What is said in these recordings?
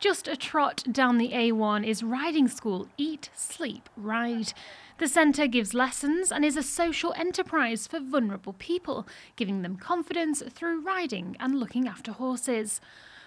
Just a trot down the A1 is riding school Eat, Sleep, Ride. The centre gives lessons and is a social enterprise for vulnerable people, giving them confidence through riding and looking after horses.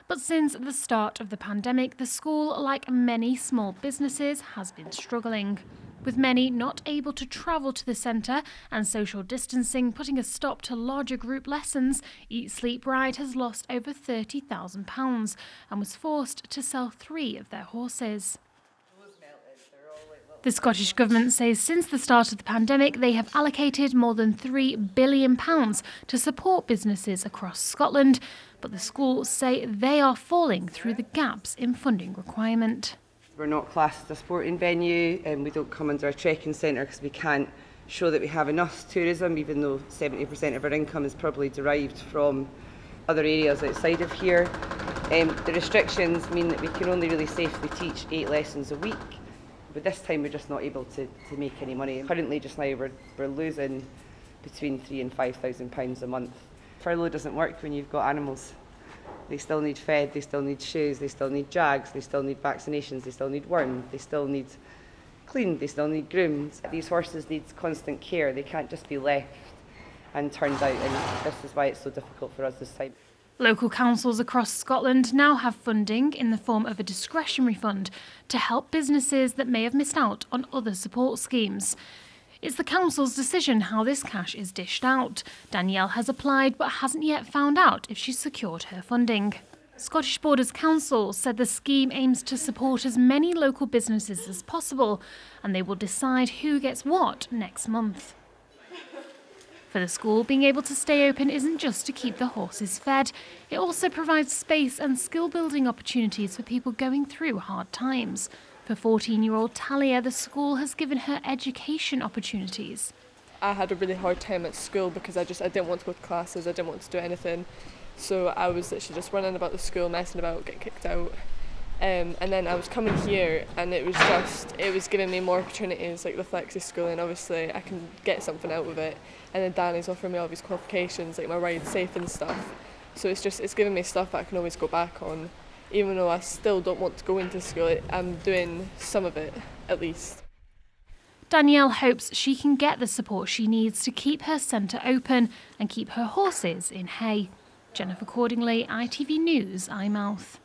But since the start of the pandemic, the school, like many small businesses, has been struggling. With many not able to travel to the centre and social distancing putting a stop to larger group lessons, Eat, Sleep, Ride has lost over £30,000 and was forced to sell 3 of their horses. The Scottish Government says since the start of the pandemic, they have allocated more than £3 billion to support businesses across Scotland, but the schools say they are falling through the gaps in funding requirement. We're not classed as a sporting venue and we don't come under a trekking centre because we can't show that we have enough tourism, even though 70% of our income is probably derived from other areas outside of here. The restrictions mean that we can only really safely teach 8 lessons a week. But this time we're just not able to make any money. Currently just now we're losing between £3,000 and £5,000 a month. Furlough doesn't work when you've got animals. They still need fed, they still need shoes, they still need jags, they still need vaccinations, they still need wormed, they still need cleaned, they still need groomed. These horses need constant care, they can't just be left and turned out, and this is why it's so difficult for us this time. Local councils across Scotland now have funding in the form of a discretionary fund to help businesses that may have missed out on other support schemes. It's the council's decision how this cash is dished out. Danielle has applied but hasn't yet found out if she's secured her funding. Scottish Borders Council said the scheme aims to support as many local businesses as possible, and they will decide who gets what next month. For the school, being able to stay open isn't just to keep the horses fed. It also provides space and skill-building opportunities for people going through hard times. For 14-year-old Talia, the school has given her education opportunities. I had a really hard time at school because I didn't want to go to classes, I didn't want to do anything. So I was literally just running about the school, messing about, getting kicked out. And then I was coming here and it was giving me more opportunities, like the flexi schooling. Obviously I can get something out of it. And then Danny's offering me all these qualifications, like my ride safe and stuff. So it's giving me stuff that I can always go back on. Even though I still don't want to go into school, I'm doing some of it, at least. Danielle hopes she can get the support she needs to keep her centre open and keep her horses in hay. Jennifer Cordingley, ITV News, Eyemouth.